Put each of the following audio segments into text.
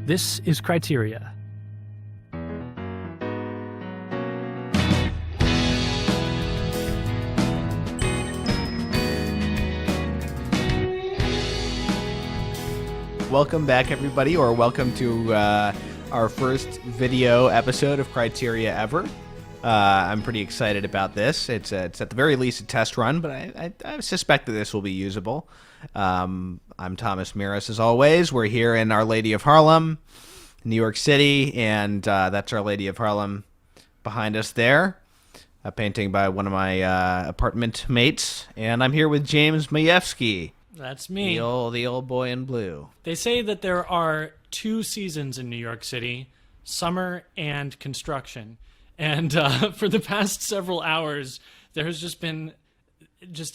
This is Criteria. Welcome back, everybody, or welcome to our first video episode of Criteria ever. I'm pretty excited about this. It's at the very least a test run, but I suspect that this will be usable. I'm Thomas Miras, as always. We're here in Our Lady of Harlem, New York City, and that's Our Lady of Harlem behind us there, a painting by one of my apartment mates. And I'm here with James Majewski. That's me. The old boy in blue. They say that there are two seasons in New York City, summer and construction. And for the past several hours, there has just been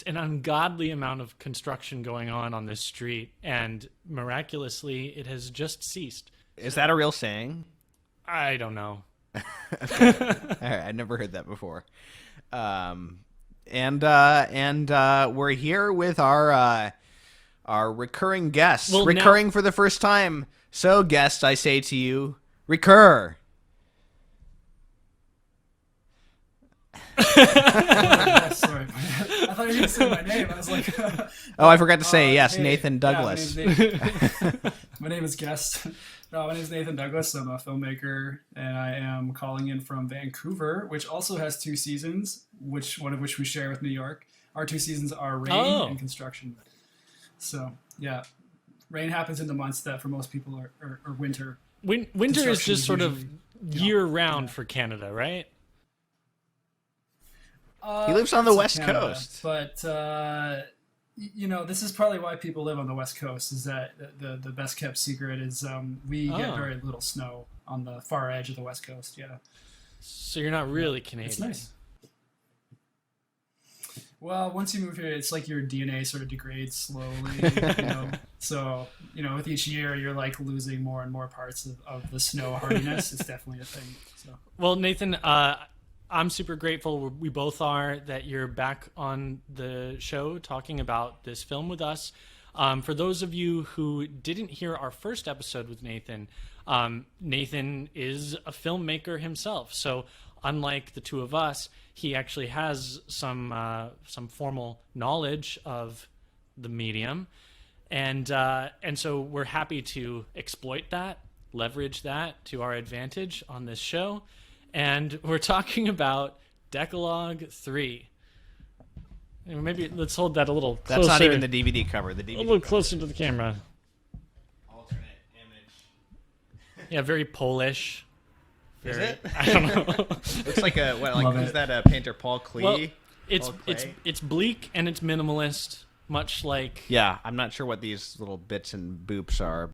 an ungodly amount of construction going on this street. And miraculously, it has just ceased. Is that a real saying? I don't know. Okay. All right, I never heard that before. And we're here with our recurring guests, recurring for the first time. So, guests, I say to you, recur. Sorry, I thought you were going to say my name. I was like, oh, I forgot to say yes, hey, Nathan Douglas. My name is Guest. No, my name is Nathan Douglas. I'm a filmmaker, and I am calling in from Vancouver, which also has two seasons, one of which we share with New York. Our two seasons are rain and construction. So, yeah, rain happens in the months that for most people are winter. Winter is just sort of year-round for Canada, right? He lives on the West Coast. But, this is probably why people live on the West Coast, is that the best-kept secret is we get very little snow on the far edge of the West Coast, yeah. So you're not really Canadian. It's nice. Well, once you move here, it's like your DNA sort of degrades slowly, So, with each year, you're like losing more and more parts of the snow hardiness. It's definitely a thing. So. Well, Nathan, I'm super grateful, we both are, that you're back on the show talking about this film with us. For those of you who didn't hear our first episode with Nathan, Nathan is a filmmaker himself. So unlike the two of us, he actually has some formal knowledge of the medium. And so we're happy to exploit that, leverage that to our advantage on this show. And we're talking about Dekalog 3. Maybe let's hold that a little closer. That's not even the DVD cover. The DVD a little closer to the camera. Alternate image. Yeah, very Polish. Is it? I don't know. Looks like is that a painter Paul Klee? Well, it's bleak and it's minimalist, much like. Yeah, I'm not sure what these little bits and boops are,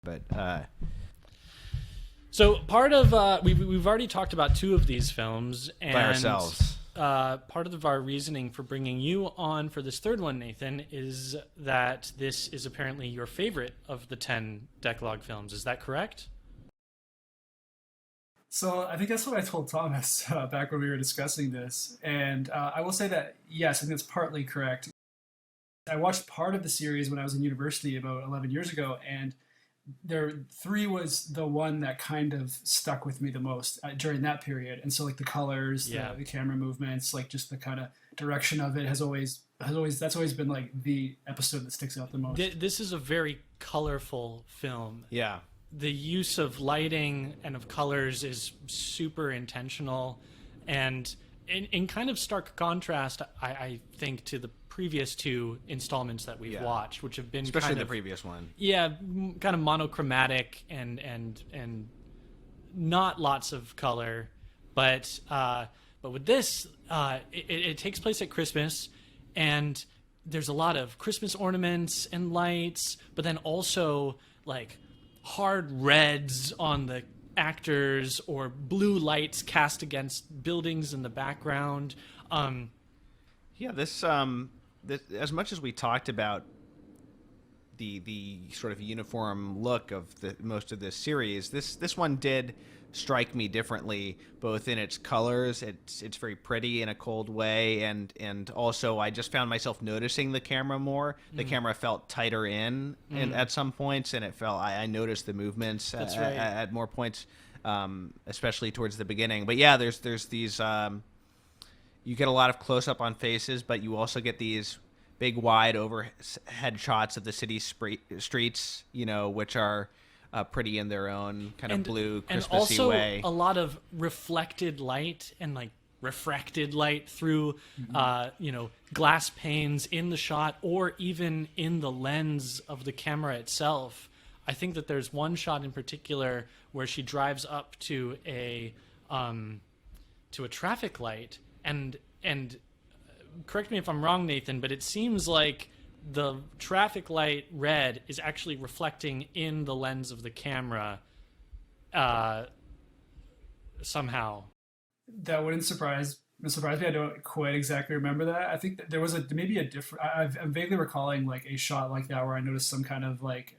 but. So part of we've already talked about two of these films and by ourselves. Part of our reasoning for bringing you on for this third one, Nathan, is that this is apparently your favorite of the 10 Dekalog films. Is that correct? So I think that's what I told Thomas back when we were discussing this, and I will say that yes, I think that's partly correct. I watched part of the series when I was in university about 11 years ago, and. 3 was the one that kind of stuck with me the most during that period, and so like the colors, the camera movements, like just the kind of direction of it has always been like the episode that sticks out the most. This is a very colorful film. Yeah, the use of lighting and of colors is super intentional, and in kind of stark contrast, I think, to the previous two installments that we've watched, which have been especially the previous one. Yeah, kind of monochromatic and not lots of color, but with this, it takes place at Christmas, and there's a lot of Christmas ornaments and lights, but then also like hard reds on the actors or blue lights cast against buildings in the background. This as much as we talked about the sort of uniform look of the most of this series. This one did strike me differently, both in its colors. It's very pretty in a cold way, and also I just found myself noticing the camera more. The camera felt tighter in at some points, and it felt I noticed the movements That's right. at more points, especially towards the beginning. But yeah, there's these you get a lot of close up on faces, but you also get these big wide overhead shots of the city streets, which are pretty in their own kind of blue Christmassy and also way. A lot of reflected light and like refracted light through glass panes in the shot or even in the lens of the camera itself. I think that there's one shot in particular where she drives up to a traffic light and correct me if I'm wrong, Nathan, but it seems like the traffic light red is actually reflecting in the lens of the camera somehow. That wouldn't surprise me. I don't quite exactly remember that. I think that there was maybe a different. I'm vaguely recalling like a shot like that where I noticed some kind of like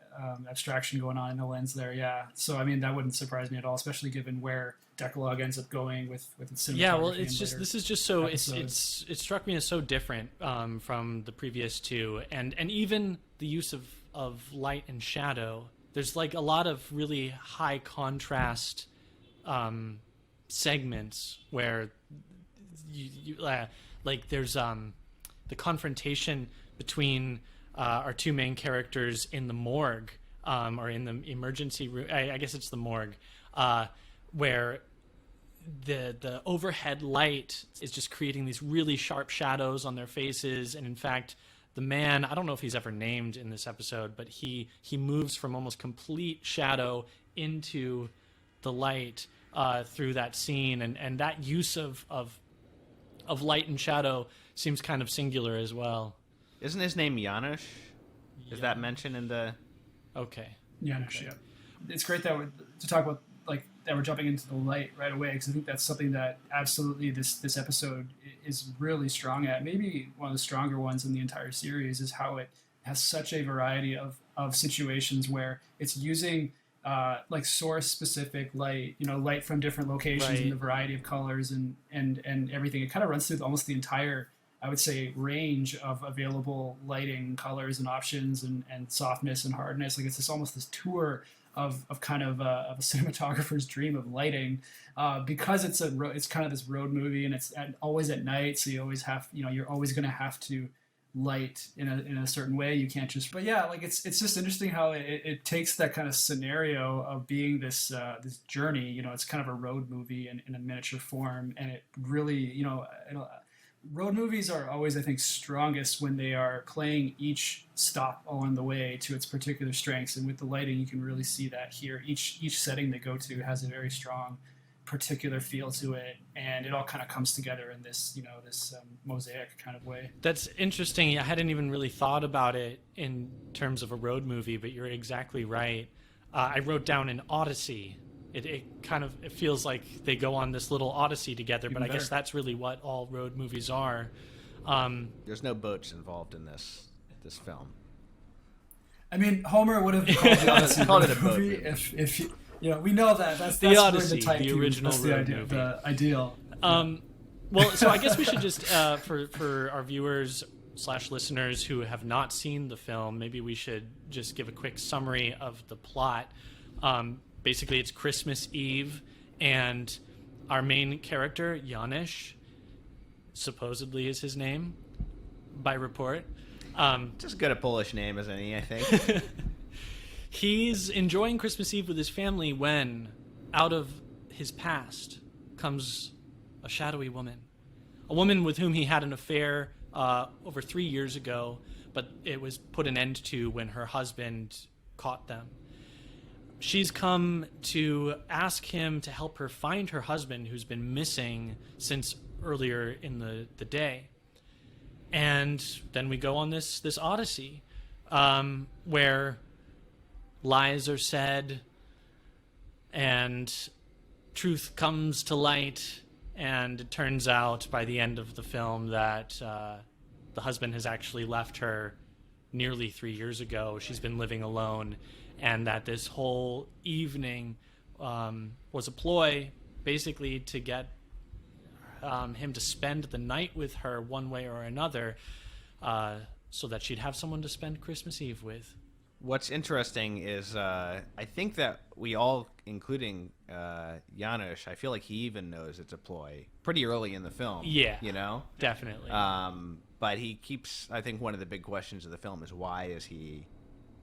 abstraction going on in the lens there. Yeah. So I mean that wouldn't surprise me at all, especially given where Dekalog ends up going with its cinematography. Yeah, well, it's just this is just so it struck me as so different from the previous two, and even the use of light and shadow. There's like a lot of really high contrast segments where you like there's the confrontation between our two main characters in the morgue or in the emergency room. I guess it's the morgue. Where the overhead light is just creating these really sharp shadows on their faces, and in fact, the man, I don't know if he's ever named in this episode, but he moves from almost complete shadow into the light through that scene, and that use of light and shadow seems kind of singular as well. Isn't his name Janusz? Is that mentioned in the? Janusz, okay. Yeah. It's great that to talk about like that we're jumping into the light right away, because I think that's something that absolutely this episode is really strong at. Maybe one of the stronger ones in the entire series is how it has such a variety of situations where it's using like source specific light, light from different locations right. and the variety of colors and everything. It kind of runs through almost the entire, I would say, range of available lighting colors and options and softness and hardness. Like it's almost this tour of kind of a cinematographer's dream of lighting, because it's kind of this road movie, and it's always at night, so you always have you're always going to have to light in a certain way. You can't just. But yeah, like it's just interesting how it takes that kind of scenario of being this journey. It's kind of a road movie in a miniature form, and it really road movies are always, I think, strongest when they are playing each stop along the way to its particular strengths. And with the lighting, you can really see that here. Each setting they go to has a very strong particular feel to it, and it all kind of comes together in this mosaic kind of way. That's interesting. I hadn't even really thought about it in terms of a road movie, but you're exactly right. I wrote down an odyssey. It kind of feels like they go on this little odyssey together, but I guess that's really what all road movies are. There's no boats involved in this film. I mean, Homer would have called the Odyssey Called it a boat movie movie. if we know that's the really Odyssey, the type the original that's road the movie. The ideal. Well, so I guess we should just for our viewers / listeners who have not seen the film, maybe we should just give a quick summary of the plot. Basically, it's Christmas Eve, and our main character, Janusz, supposedly is his name, by report. Just as good a Polish name as any, I think. He's enjoying Christmas Eve with his family when, out of his past, comes a shadowy woman. A woman with whom he had an affair over 3 years ago, but it was put an end to when her husband caught them. She's come to ask him to help her find her husband, who's been missing since earlier in the day. And then we go on this odyssey where lies are said and truth comes to light, and it turns out by the end of the film that the husband has actually left her nearly 3 years ago. She's been living alone, and that this whole evening was a ploy, basically, to get him to spend the night with her one way or another, so that she'd have someone to spend Christmas Eve with. What's interesting is I think that we all, including Janusz, I feel like he even knows it's a ploy pretty early in the film. Yeah, you know, definitely. But he keeps. I think one of the big questions of the film is why is he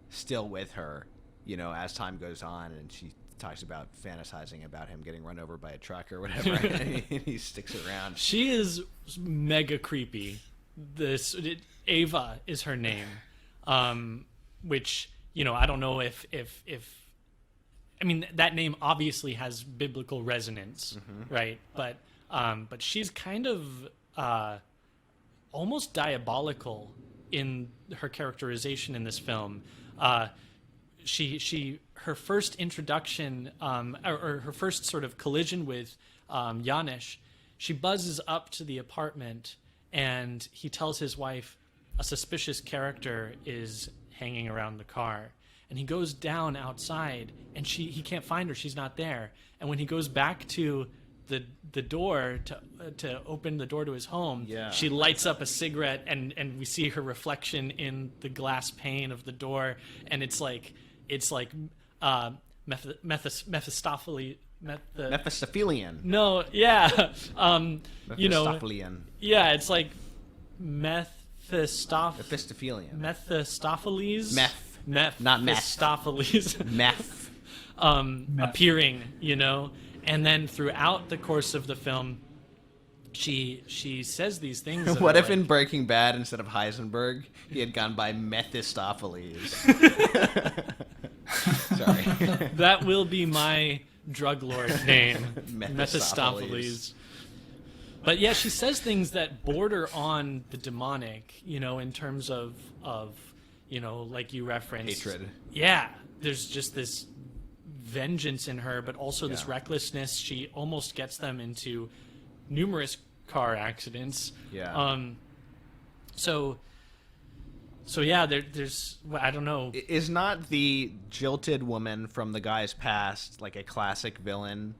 still with her? You know, as time goes on, and she talks about fantasizing about him getting run over by a truck or whatever, and he sticks around. She is mega creepy. Ava is her name. Which, you know, I don't know if I mean, that name obviously has biblical resonance, right? But she's kind of almost diabolical in her characterization in this film. Her first introduction, or her first sort of collision with Janusz, she buzzes up to the apartment, and he tells his wife a suspicious character is hanging around the car, and he goes down outside, and he can't find her. She's not there. And when he goes back to the door to open the door to his home, she lights up a cigarette, and we see her reflection in the glass pane of the door, and it's like Mephistophelian. No, yeah. You know, Mephistopheles. Yeah, it's like Mephistopheles. Meth. Not meth. Mephistopheles. Meth. Appearing, you know, and then throughout the course of the film, she says these things. What if in Breaking Bad, instead of Heisenberg, he had gone by Mephistopheles? Sorry. That will be my drug lord name, Mephistopheles. But yeah, she says things that border on the demonic, you know, in terms of you know, like you referenced. Hatred. Yeah, there's just this vengeance in her, but also this recklessness. She almost gets them into numerous car accidents. Yeah. So yeah, there's I don't know. Is not the jilted woman from the guy's past like a classic villain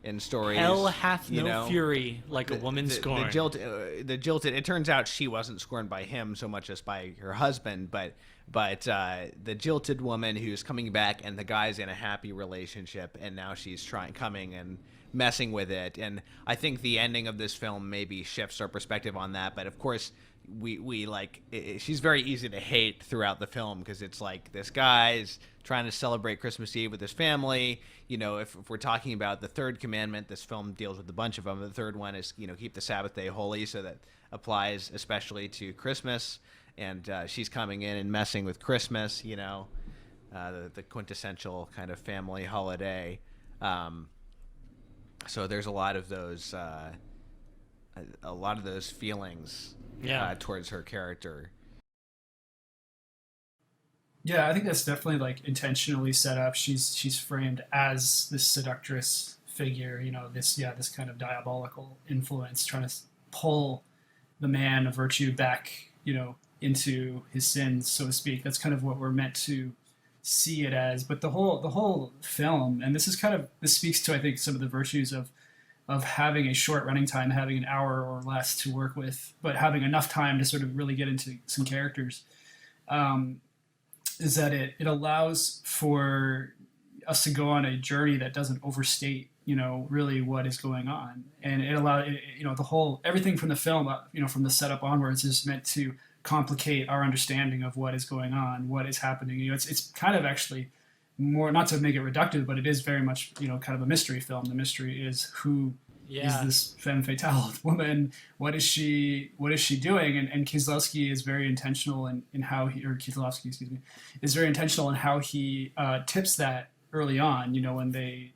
in stories? Hell hath no fury like a woman scorned. The jilted. It turns out she wasn't scorned by him so much as by her husband, but the jilted woman who's coming back, and the guy's in a happy relationship, and now she's coming and messing with it. And I think the ending of this film maybe shifts our perspective on that. But of course, we like she's very easy to hate throughout the film, because it's like this guy's trying to celebrate Christmas Eve with his family. You know, if we're talking about the third commandment, this film deals with a bunch of them. The third one is, you know, keep the Sabbath day holy, so that applies especially to Christmas. And she's coming in and messing with Christmas, you know, the quintessential kind of family holiday. So there's a lot of those feelings towards her character. Yeah, I think that's definitely like intentionally set up. She's framed as this seductress figure, you know, this kind of diabolical influence trying to pull the man of virtue back, you know, into his sins, so to speak. That's kind of what we're meant to see it as. But the whole film, and this speaks to, I think, some of the virtues of having a short running time, having an hour or less to work with, but having enough time to sort of really get into some characters, is that it allows for us to go on a journey that doesn't overstate, you know, really what is going on. And it allows, you know, everything from the film, you know, from the setup onwards is meant to complicate our understanding of what is going on, what is happening. You know, it's kind of actually more, not to make it reductive, but it is very much, you know, kind of a mystery film. The mystery is who is this femme fatale woman? What is she doing? And Kieślowski is very intentional in how Kieślowski, is very intentional in how he tips that early on, you know, when they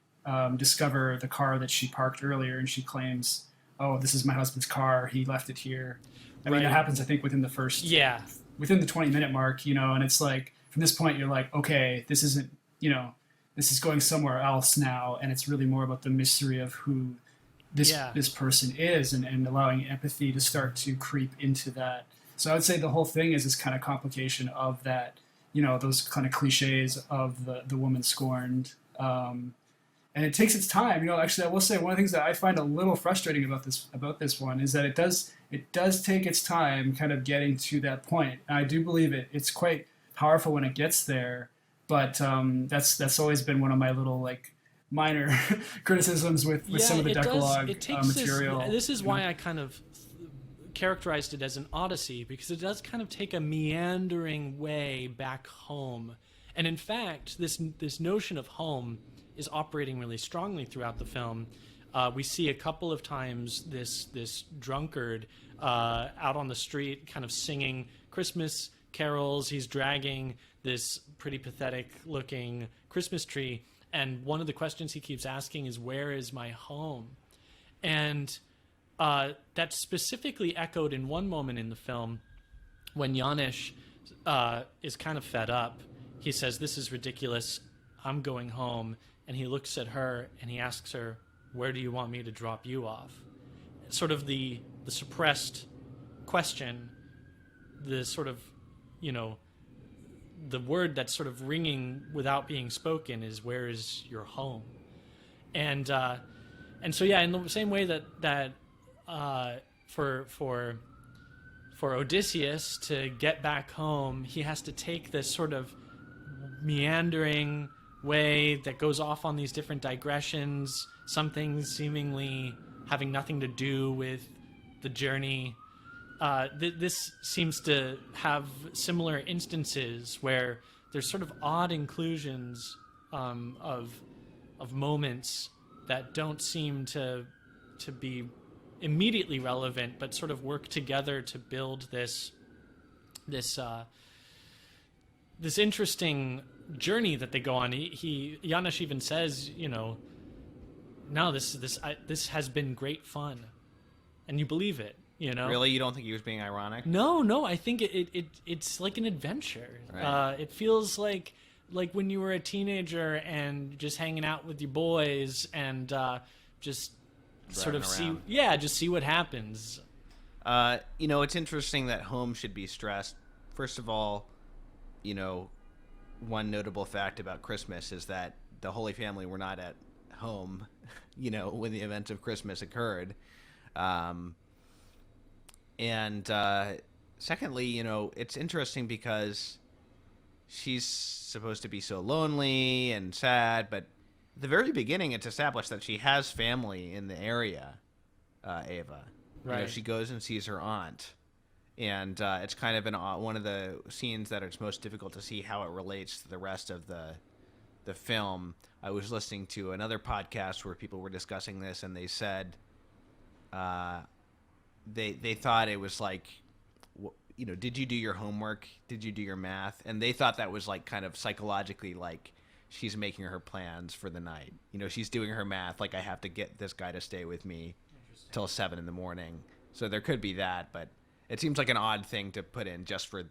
discover the car that she parked earlier, and she claims, oh, this is my husband's car, he left it here. I mean, it happens, I think, within the 20-minute mark, you know, and it's like, from this point, you're like, okay, this isn't, you know, this is going somewhere else now, and it's really more about the mystery of who this person is, and allowing empathy to start to creep into that So I would say the whole thing is this kind of complication of that, you know, those kind of cliches of the woman scorned. And it takes its time. You know, actually, I will say one of the things that I find a little frustrating about this one is that it does take its time, kind of getting to that point. And I do believe it's quite powerful when it gets there. But that's always been one of my little like minor criticisms with some of the Dekalog material. This is why I kind of characterized it as an odyssey, because it does kind of take a meandering way back home. And in fact, this notion of home is operating really strongly throughout the film. We see a couple of times this drunkard out on the street kind of singing Christmas carols. He's dragging this pretty pathetic looking Christmas tree, and one of the questions he keeps asking is, where is my home? And that's specifically echoed in one moment in the film when Janusz is kind of fed up. He says, "This is ridiculous, I'm going home." And he looks at her and he asks her, "Where do you want me to drop you off?" Sort of the suppressed question, the sort of, you know, the word that's sort of ringing without being spoken is, where is your home? And so, yeah, in the same way that for Odysseus to get back home, he has to take this sort of meandering way that goes off on these different digressions, some things seemingly having nothing to do with the journey. This seems to have similar instances where there's sort of odd inclusions of moments that don't seem to be immediately relevant, but sort of work together to build this interesting journey that they go on. Janusz even says, you know, no, this has been great fun, and you believe it. You know, really, you don't think he was being ironic? No, I think it's like an adventure. Right. It feels like when you were a teenager and just hanging out with your boys and just sort of around. just see what happens. You know, it's interesting that home should be stressed. First of all, you know, one notable fact about Christmas is that the Holy Family were not at home, you know, when the events of Christmas occurred. And secondly, you know, it's interesting because she's supposed to be so lonely and sad, but at the very beginning, it's established that she has family in the area, Ava. Right. You know, she goes and sees her aunt. And it's kind of one of the scenes that it's most difficult to see how it relates to the rest of the film. I was listening to another podcast where people were discussing this, and they said they thought it was like, you know, did you do your homework? Did you do your math? And they thought that was like kind of psychologically like she's making her plans for the night. You know, she's doing her math, like I have to get this guy to stay with me till 7 a.m. So there could be that, but it seems like an odd thing to put in just for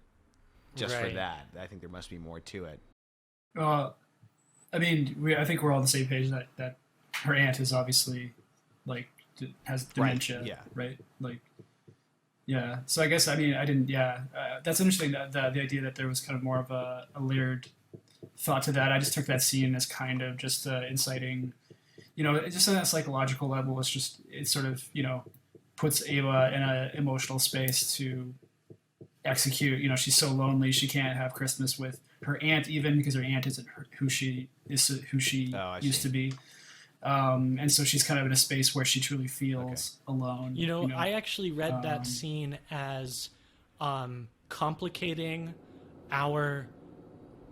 that. I think there must be more to it. I mean, I think we're all on the same page that her aunt is obviously like has dementia, right? Yeah, right. Like, yeah. So I guess I didn't. Yeah, that's interesting. That the idea that there was kind of more of a layered thought to that. I just took that scene as kind of just inciting. You know, just on that psychological level, it sort of, you know, puts Ava in an emotional space to execute. You know, she's so lonely she can't have Christmas with her aunt, even because her aunt isn't who she used to be. And so she's kind of in a space where she truly feels alone. You know, I actually read that scene as complicating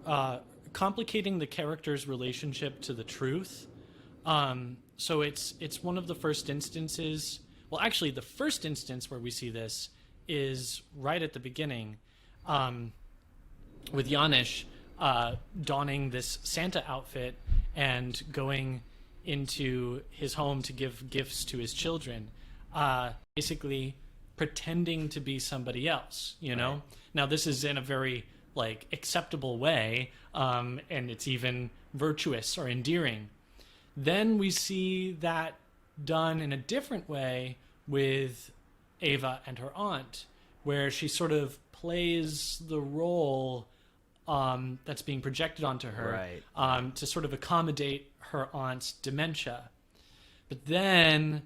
the character's relationship to the truth. So it's one of the first instances. Well, actually, the first instance where we see this is right at the beginning, with Janusz donning this Santa outfit and going into his home to give gifts to his children, basically pretending to be somebody else, you know? Right. Now, this is in a very, like, acceptable way, and it's even virtuous or endearing. Then we see that done in a different way with Ava and her aunt, where she sort of plays the role that's being projected onto her, Right. to sort of accommodate her aunt's dementia. But then,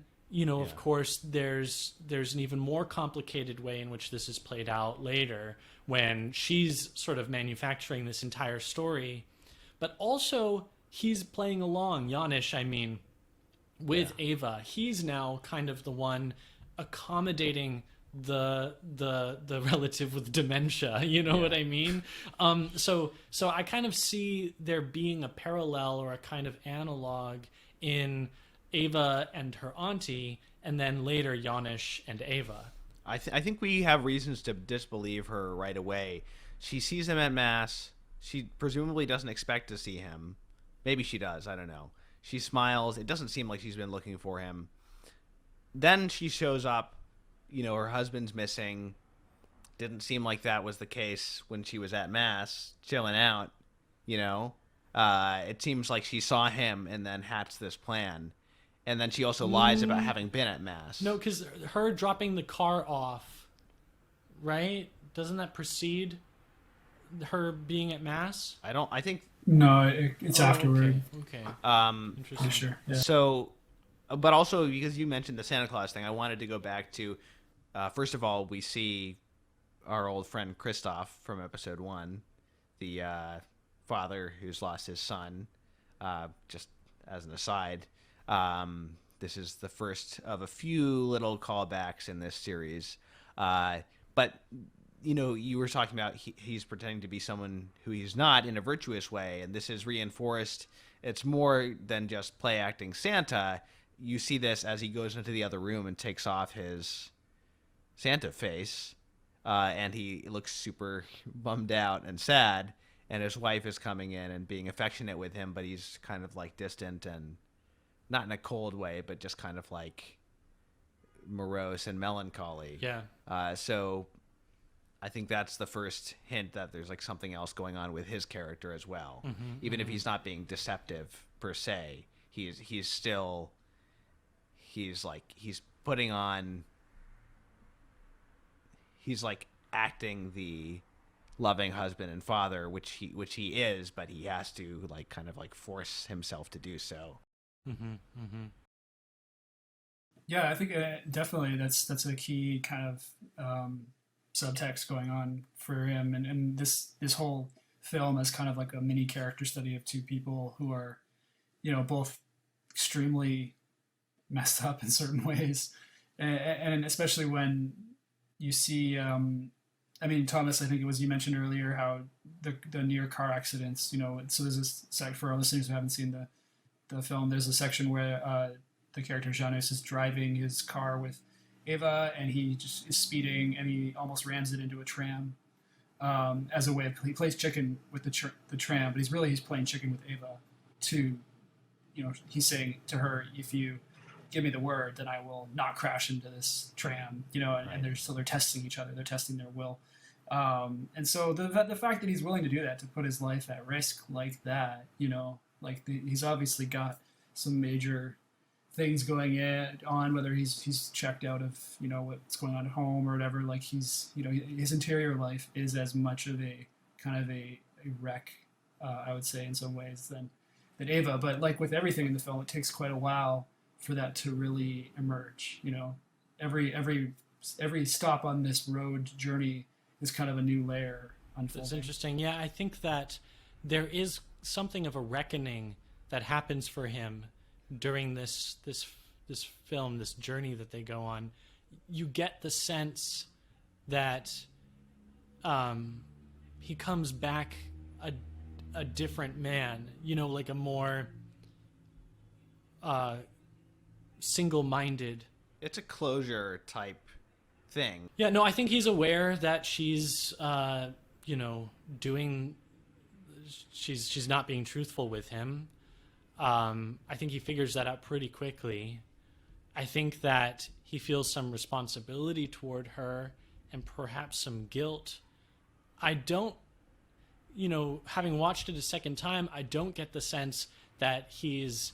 of course, there's an even more complicated way in which this is played out later, when she's sort of manufacturing this entire story. But also, he's playing along, Janusz, I mean, with Ava. He's now kind of the one accommodating the relative with dementia. You know what I mean? So I kind of see there being a parallel or a kind of analog in Ava and her auntie, and then later Janusz and Ava. I think we have reasons to disbelieve her right away. She sees him at Mass. She presumably doesn't expect to see him. Maybe she does. I don't know. She smiles. It doesn't seem like she's been looking for him. Then she shows up. Her husband's missing. Didn't seem like that was the case when she was at Mass, chilling out. It seems like she saw him and then hatched this plan. And then she also lies about having been at Mass. No, because her dropping the car off, right? Doesn't that precede her being at Mass? I think... No, it's afterward. Okay. Interesting. Sure. Yeah. So, but also because you mentioned the Santa Claus thing, I wanted to go back to, first of all, we see our old friend Krzysztof from episode 1, the father who's lost his son. Just as an aside, this is the first of a few little callbacks in this series. But you were talking about he's pretending to be someone who he's not in a virtuous way, and this is reinforced. It's more than just play acting Santa. You see this as he goes into the other room and takes off his Santa face, and he looks super bummed out and sad, and his wife is coming in and being affectionate with him, but he's kind of like distant and not in a cold way, but just kind of like morose and melancholy. Yeah. So I think that's the first hint that there's like something else going on with his character as well. Even if he's not being deceptive per se, he's putting on, he's like acting the loving husband and father, which he is, but he has to like kind of like force himself to do so. Yeah, I think definitely that's a key kind of subtext going on for him, and this whole film is kind of like a mini character study of two people who are, both extremely messed up in certain ways, and especially when you see, Thomas, I think it was you mentioned earlier how the near car accidents, so there's this sec for our listeners who haven't seen the film. There's a section where the character Janusz is driving his car with Ava, and he just is speeding, and he almost rams it into a tram. As a way of, he plays chicken with the tram, but he's playing chicken with Ava. He's saying to her, if you give me the word, then I will not crash into this tram. And they're testing each other. They're testing their will. And so the fact that he's willing to do that, to put his life at risk like that, he's obviously got some major things going on, whether he's checked out of what's going on at home or whatever. Like his interior life is as much of a kind of a wreck, I would say in some ways than Ava. But like with everything in the film, it takes quite a while for that to really emerge. Every stop on this road journey is kind of a new layer unfolding. That's interesting. Yeah, I think that there is something of a reckoning that happens for him during this film, this journey that they go on. You get the sense that he comes back a different man, like a more single-minded. It's a closure type thing. Yeah, no, I think he's aware that she's she's not being truthful with him. I think he figures that out pretty quickly. I think that he feels some responsibility toward her and perhaps some guilt. I don't, having watched it a second time, I don't get the sense that he's,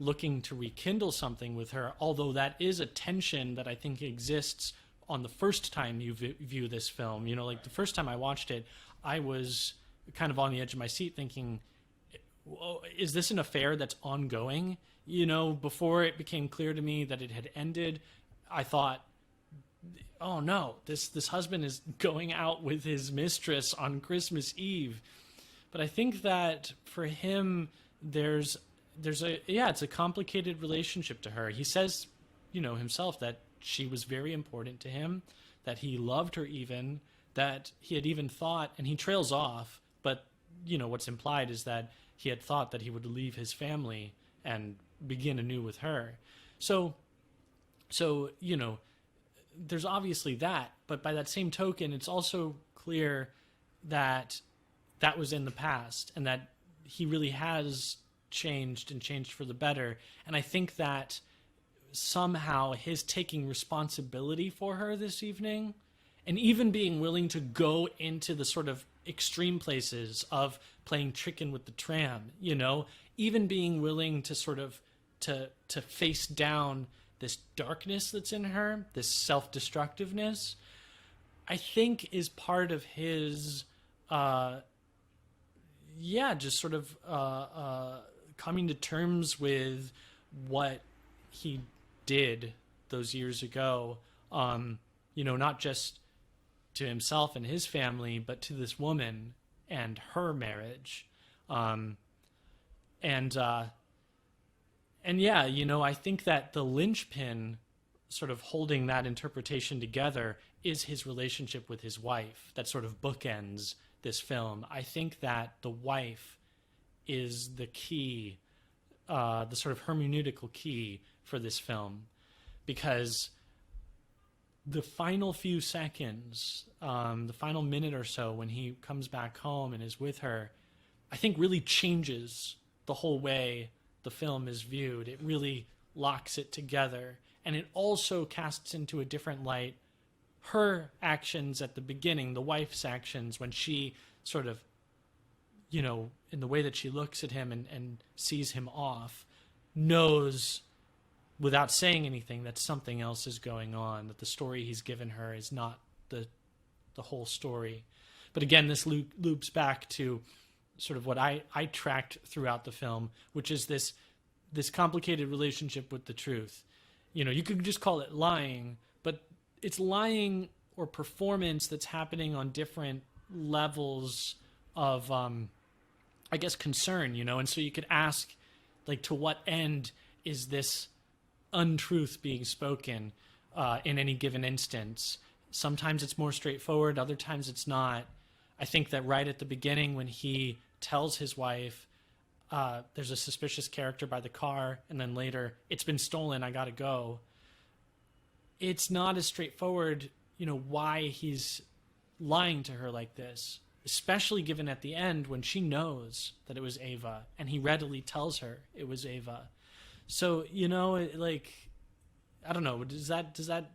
looking to rekindle something with her, although that is a tension that I think exists on the first time you view this film. You know, like the first time I watched it, I was kind of on the edge of my seat thinking, is this an affair that's ongoing? You know, before it became clear to me that it had ended, I thought, oh no, this husband is going out with his mistress on Christmas Eve. But I think that for him, it's a complicated relationship to her. He says, you know, himself that she was very important to him, that he loved her even, that he had even thought, and he trails off, but, you know, what's implied is that he had thought that he would leave his family and begin anew with her. So, you know, there's obviously that, but by that same token, it's also clear that that was in the past and that he really has changed and changed for the better. And I think that somehow his taking responsibility for her this evening and even being willing to go into the sort of extreme places of playing chicken with the tram, you know, even being willing to sort of to face down this darkness that's in her, this self-destructiveness, I think is part of his just sort of coming to terms with what he did those years ago, you know, not just to himself and his family, but to this woman and her marriage. And yeah, you know, I think that the linchpin sort of holding that interpretation together is his relationship with his wife that sort of bookends this film. I think that the wife is the key, the sort of hermeneutical key for this film, because the final few seconds, the final minute or so when he comes back home and is with her, I think really changes the whole way the film is viewed. It really locks it together. And it also casts into a different light her actions at the beginning, the wife's actions, when she sort of, you know, in the way that she looks at him and sees him off, knows without saying anything that something else is going on, that the story he's given her is not the whole story. But again, this loops back to sort of what I tracked throughout the film, which is this complicated relationship with the truth. You know, you could just call it lying, but it's lying or performance that's happening on different levels of, I guess, concern, you know? And so you could ask, like, to what end is this untruth being spoken in any given instance? Sometimes it's more straightforward, other times it's not. I think that right at the beginning when he tells his wife, there's a suspicious character by the car, and then later, it's been stolen, I gotta go. It's not as straightforward, you know, why he's lying to her like this, especially given at the end when she knows that it was Ava, and he readily tells her it was Ava. So, you know, like, I don't know, does that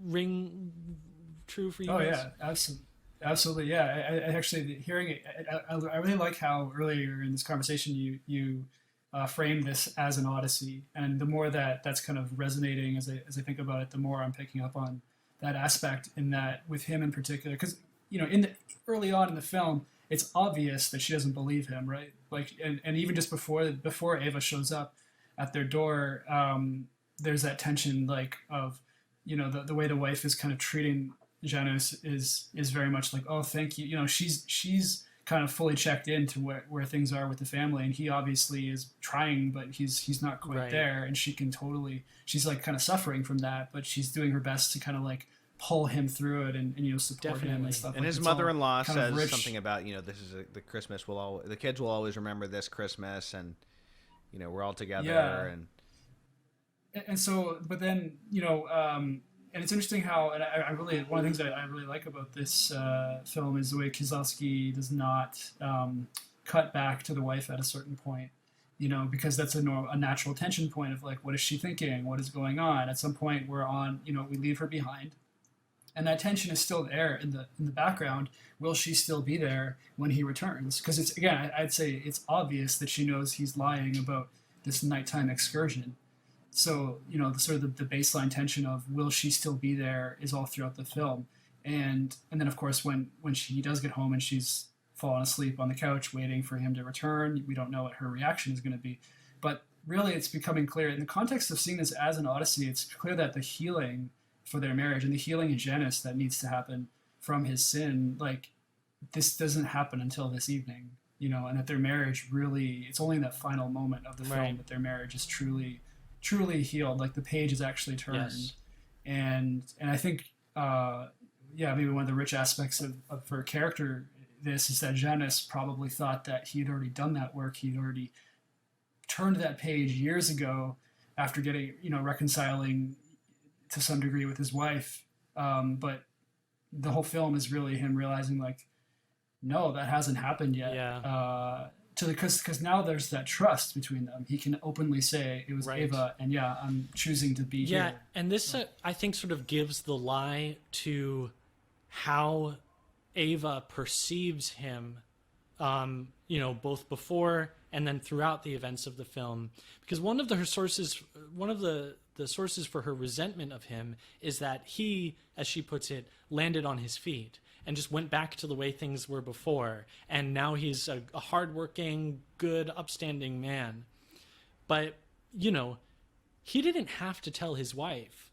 ring true for you Oh guys? yeah, absolutely, yeah. I actually hearing it, I really like how earlier in this conversation you framed this as an odyssey, and the more that's kind of resonating as I think about it, the more I'm picking up on that aspect in that with him in particular, because you know early on in the film, it's obvious that she doesn't believe him, right? Like, and even just before Ava shows up at their door, there's that tension, like, of, you know, the way the wife is kind of treating Janusz is very much like, oh, thank you. You know, she's kind of fully checked into where things are with the family, and he obviously is trying, but he's not quite Right. there, and she's like kind of suffering from that, but she's doing her best to kind of like pull him through it and you know, support him Definitely. and stuff. And like, his it's all mother-in-law kind of says rich. something about, you know, this is the Christmas the kids will always remember this Christmas, and you know, we're all together. Yeah. And So, but then, you know, and it's interesting how, and I really, one of the things that I really like about this film is the way Kieślowski does not cut back to the wife at a certain point, you know, because that's a natural tension point of like, what is she thinking? What is going on? At some point we leave her behind, and that tension is still there in the background. Will she still be there when he returns? Because it's, again, I'd say it's obvious that she knows he's lying about this nighttime excursion. So the sort of the baseline tension of will she still be there is all throughout the film, and then of course when she does get home and she's fallen asleep on the couch waiting for him to return, we don't know what her reaction is going to be, but really it's becoming clear in the context of seeing this as an odyssey. It's clear that the healing for their marriage and the healing in Janusz that needs to happen from his sin, like this doesn't happen until this evening, and that their marriage really, it's only in that final moment of the film that their marriage is truly healed, like the page is actually turned. Yes. And I think maybe one of the rich aspects of her character this is that Janusz probably thought that he had already done that work, he'd already turned that page years ago after getting reconciling to some degree with his wife, but the whole film is really him realizing like, no, that hasn't happened yet. Because now there's that trust between them. He can openly say it was Ava, and I'm choosing to be here. Yeah, and this I think sort of gives the lie to how Ava perceives him, both before and then throughout the events of the film. Because one of the sources for her resentment of him is that he, as she puts it, landed on his feet and just went back to the way things were before. And now he's a hardworking, good, upstanding man. But, he didn't have to tell his wife.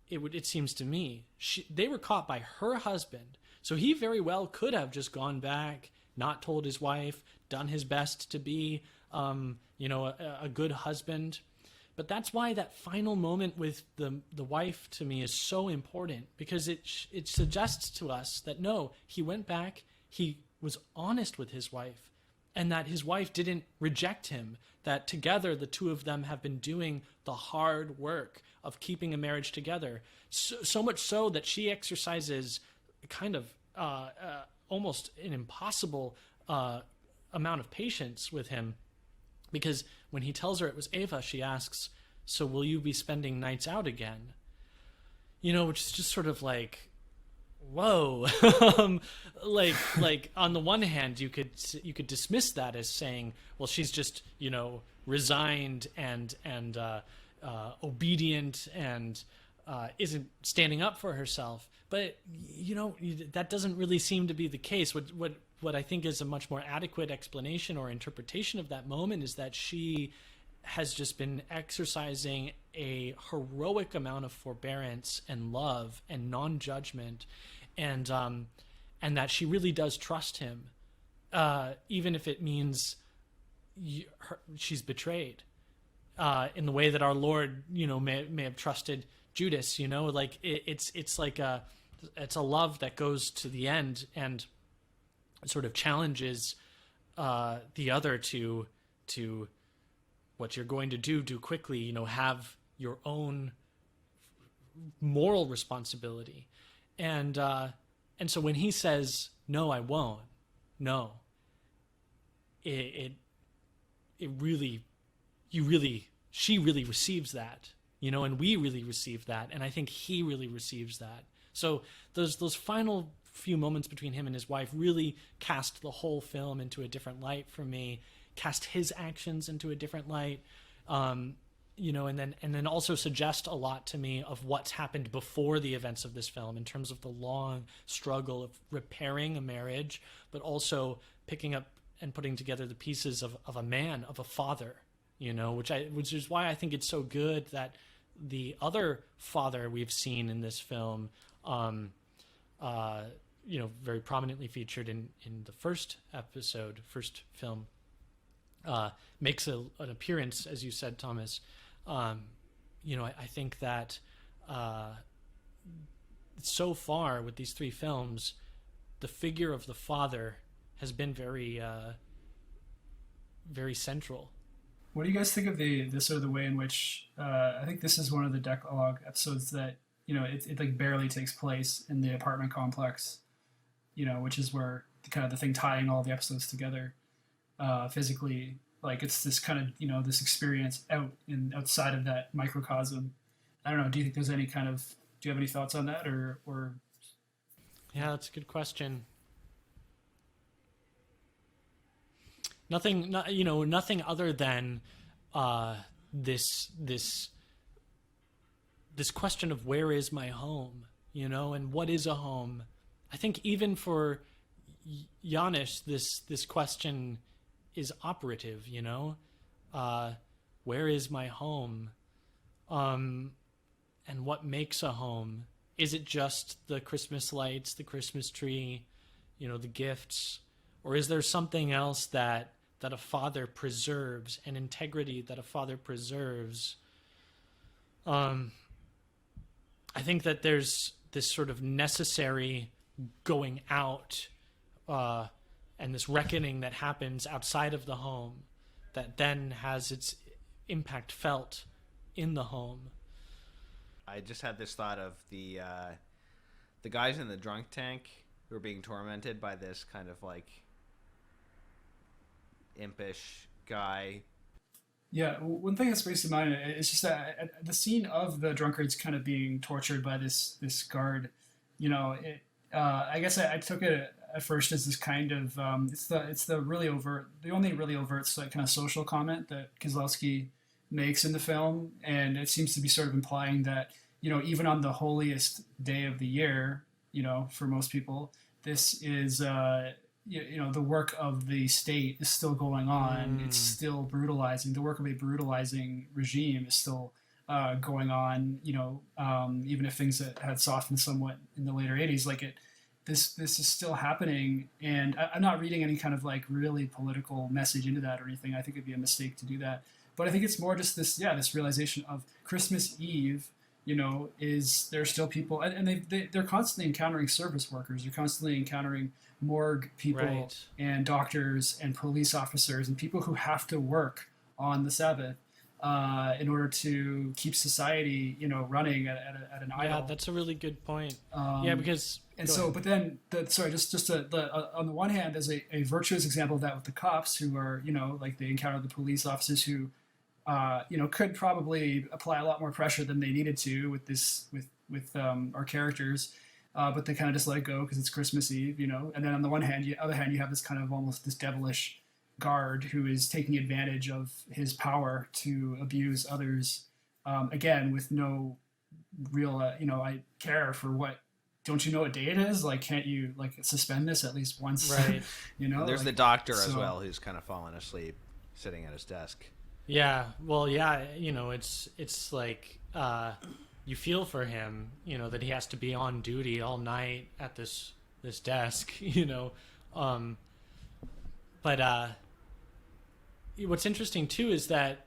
It seems to me. They were caught by her husband. So he very well could have just gone back, not told his wife, done his best to be, a good husband. But that's why that final moment with the wife to me is so important, because it suggests to us that no, he went back, he was honest with his wife, and that his wife didn't reject him, that together the two of them have been doing the hard work of keeping a marriage together. So much so that she exercises kind of almost an impossible amount of patience with him. Because when he tells her it was Ava, she asks, "So will you be spending nights out again?" Which is just sort of like, whoa. like on the one hand, you could dismiss that as saying, well, she's just resigned and obedient and isn't standing up for herself. But that doesn't really seem to be the case. What I think is a much more adequate explanation or interpretation of that moment is that she has just been exercising a heroic amount of forbearance and love and non-judgment, and that she really does trust him, even if it means she's betrayed, in the way that our Lord, may have trusted Judas. It's like it's a love that goes to the end and sort of challenges the other to what you're going to do quickly, have your own moral responsibility. And so when he says, "No, I won't," no, it really, she really receives that, and we really receive that. And I think he really receives that. So those final few moments between him and his wife really cast the whole film into a different light for me, cast his actions into a different light, and then also suggest a lot to me of what's happened before the events of this film in terms of the long struggle of repairing a marriage, but also picking up and putting together the pieces of a man, of a father, which is why I think it's so good that the other father we've seen in this film, very prominently featured in the first film, makes an appearance, as you said, Thomas. I think that so far with these three films, the figure of the father has been very, very central. What do you guys think of the sort of the way in which I think this is one of the Dekalog episodes that it like barely takes place in the apartment complex, which is where the thing tying all the episodes together physically, like it's this kind of this experience outside of that microcosm. I don't know. Do you think there's any do you have any thoughts on that or? Yeah, that's a good question. Nothing other than this this question of where is my home, and what is a home. I think even for Janusz, this question is operative, where is my home? And what makes a home? Is it just the Christmas lights, the Christmas tree, the gifts? Or is there something else that a father preserves, an integrity that a father preserves? I think that there's this sort of necessary going out and this reckoning that happens outside of the home that then has its impact felt in the home. I just had this thought of the guys in the drunk tank who are being tormented by this kind of like impish guy. Yeah, one thing that springs to mind is just that the scene of the drunkards kind of being tortured by this guard. I guess I took it at first as this kind of it's the really overt, the only really overt kind of social comment that Kieślowski makes in the film, and it seems to be sort of implying that even on the holiest day of the year, for most people, this is the work of the state is still going on. It's still brutalizing. The work of a brutalizing regime is still going on. Even if things had softened somewhat in the later '80s, this is still happening. And I'm not reading any kind of like really political message into that or anything. I think it'd be a mistake to do that. But I think it's more just this realization of Christmas Eve. Is there still people, and they're constantly encountering service workers. They're constantly encountering morgue people, right, and doctors and police officers and people who have to work on the Sabbath in order to keep society, running at an idle. Yeah, that's a really good point. Because but then on the one hand, there's a virtuous example of that with the cops who are, they encounter the police officers who could probably apply a lot more pressure than they needed to with our characters, but they kind of just let it go because it's Christmas Eve, And then on the other hand, you have this kind of almost this devilish guard who is taking advantage of his power to abuse others, again with no real, I care for what. Don't you know what day it is? Like, can't you suspend this at least once? Right. There's the doctor as well who's kind of fallen asleep, sitting at his desk. Yeah, well, yeah, it's like you feel for him, that he has to be on duty all night at this desk, But what's interesting too is that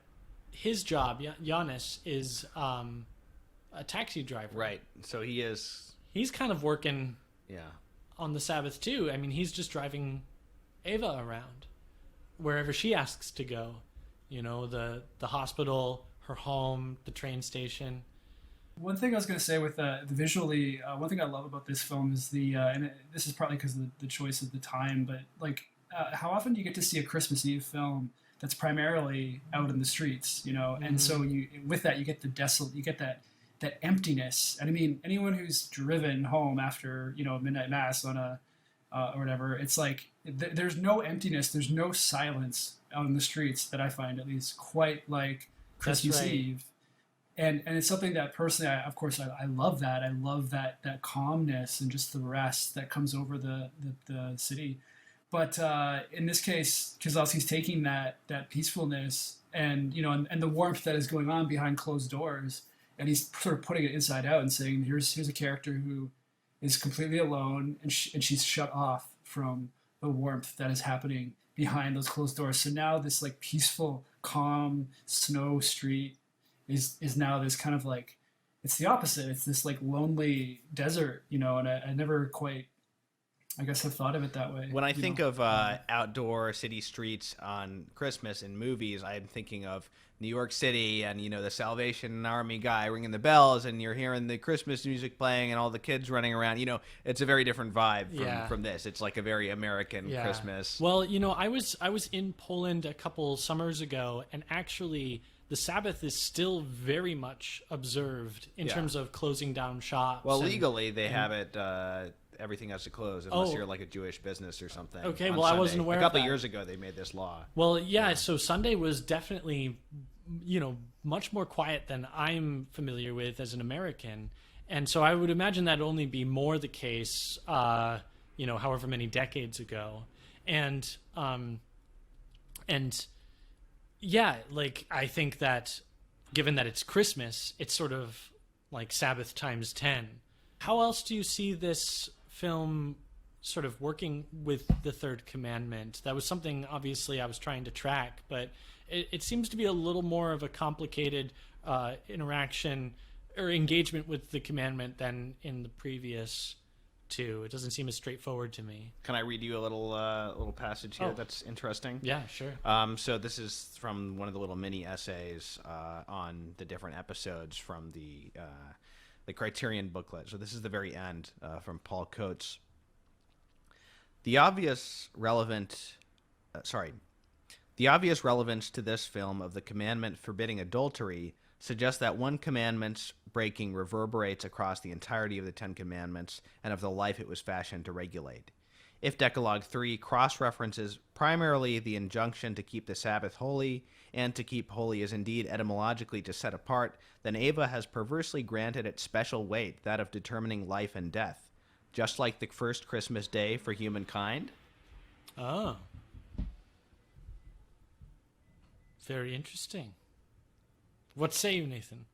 his job, Janusz, is a taxi driver. Right. So he's kind of working Yeah. on the Sabbath too. I mean, he's just driving Ava around wherever she asks to go. The hospital, her home, the train station. One thing I was going to say with visually, one thing I love about this film is this is probably because of the choice of the time, but how often do you get to see a Christmas Eve film that's primarily out in the streets, And so with that you get you get that emptiness. And I mean, anyone who's driven home after midnight mass on a or whatever, it's like there's no emptiness, there's no silence out in the streets that I find at least quite like Christmas Eve. And it's something that personally, I love that. I love that calmness and just the rest that comes over the city. But in this case, Kieślowski's taking that peacefulness and and the warmth that is going on behind closed doors, and he's sort of putting it inside out and saying, here's a character who is completely alone and she's shut off from the warmth that is happening behind those closed doors. So now this peaceful, calm snow street is now this kind of it's the opposite. It's this lonely desert, and I never quite, I guess, have thought of it that way. When I think of outdoor city streets on Christmas in movies, I'm thinking of New York City and, the Salvation Army guy ringing the bells and you're hearing the Christmas music playing and all the kids running around. It's a very different vibe from this. It's like a very American Christmas. Well, I was in Poland a couple summers ago, and actually the Sabbath is still very much observed in terms of closing down shops. Well, legally they have it... everything has to close unless you're like a Jewish business or something. Okay, well, Sunday. I wasn't aware of that. A couple of years ago, they made this law. Well, yeah, so Sunday was definitely much more quiet than I'm familiar with as an American. And so I would imagine that'd only be more the case, however many decades ago. And yeah, like, I think that given that it's Christmas, it's sort of like Sabbath times 10. How else do you see this film sort of working with the third commandment? That was something, obviously, I was trying to track, but it seems to be a little more of a complicated interaction or engagement with the commandment than in the previous two. It doesn't seem as straightforward to me. Can I read you a little passage here that's interesting? Yeah, sure. So this is from one of the little mini essays on the different episodes from the Criterion booklet. So this is the very end from Paul Coates. The obvious relevance to this film of the commandment forbidding adultery suggests that one commandment's breaking reverberates across the entirety of the Ten Commandments and of the life it was fashioned to regulate. If Decalogue 3 cross-references primarily the injunction to keep the Sabbath holy, and to keep holy is indeed etymologically to set apart, then Ava has perversely granted it special weight, that of determining life and death, just like the first Christmas day for humankind. Oh. Very interesting. What say you, Nathan?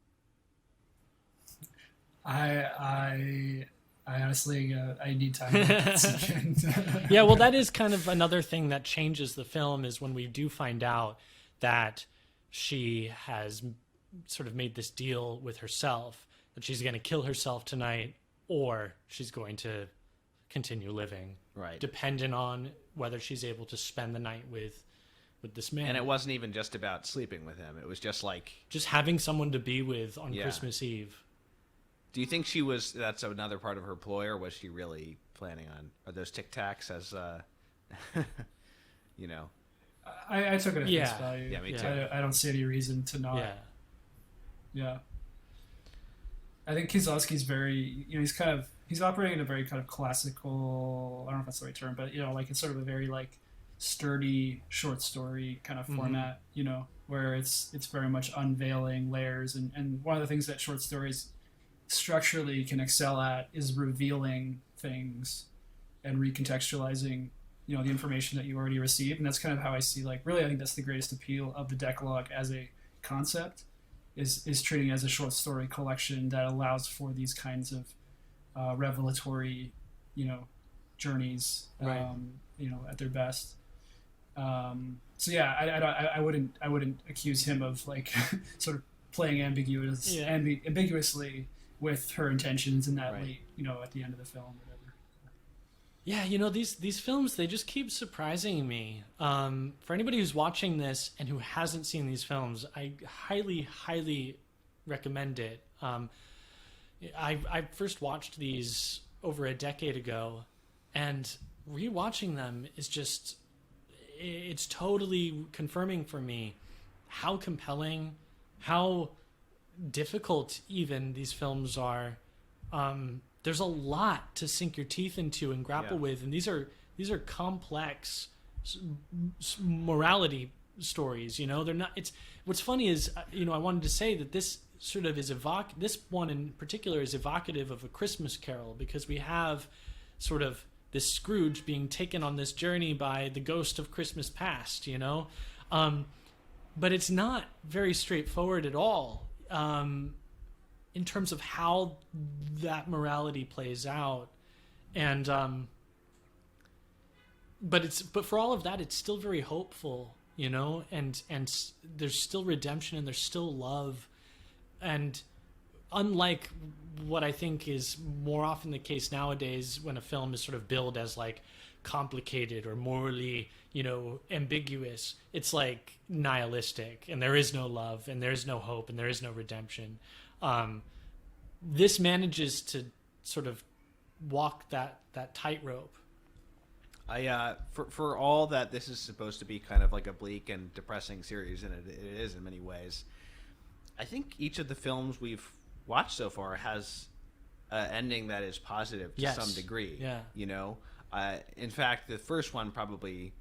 I honestly, I need time to let that sink in. Yeah, well, that is kind of another thing that changes the film, is when we do find out that she has sort of made this deal with herself, that she's going to kill herself tonight, or she's going to continue living, right, dependent on whether she's able to spend the night with this man. And it wasn't even just about sleeping with him. It was just like... just having someone to be with on Christmas Eve. Do you think that's another part of her ploy, or was she really planning on... are those Tic Tacs as, I took it at face value. Yeah, me too. I don't see any reason to not. Yeah. I think Kieślowski's very, he's operating in a very kind of classical, I don't know if that's the right term, but, like, it's sort of a very, like, sturdy short story kind of format, where it's very much unveiling layers. And one of the things that short stories structurally can excel at is revealing things and recontextualizing, the information that you already received. And that's kind of how I see, like, really, I think that's the greatest appeal of the Decalogue as a concept, is treating it as a short story collection that allows for these kinds of revelatory, journeys, right. At their best. So yeah, I wouldn't accuse him of, like, sort of playing ambiguously with her intentions in that late, at the end of the film, whatever. Yeah, these films, they just keep surprising me. For anybody who's watching this and who hasn't seen these films, I highly, highly recommend it. I first watched these over a decade ago, and rewatching them is just... it's totally confirming for me how compelling, how difficult even these films are. There's a lot to sink your teeth into and grapple with, and these are complex morality stories. They're not. It's what's funny is I wanted to say that this sort of is this one in particular is evocative of A Christmas Carol, because we have sort of this Scrooge being taken on this journey by the ghost of Christmas past, but it's not very straightforward at all in terms of how that morality plays out. And but for all of that, it's still very hopeful, and there's still redemption and there's still love. And unlike what I think is more often the case nowadays, when a film is sort of billed as, like, complicated or morally, ambiguous, it's like nihilistic, and there is no love, and there is no hope, and there is no redemption. This manages to sort of walk that tightrope. For all that this is supposed to be kind of like a bleak and depressing series, and it is in many ways, I think each of the films we've watched so far has an ending that is positive to some degree. Yeah. In fact, the first one probably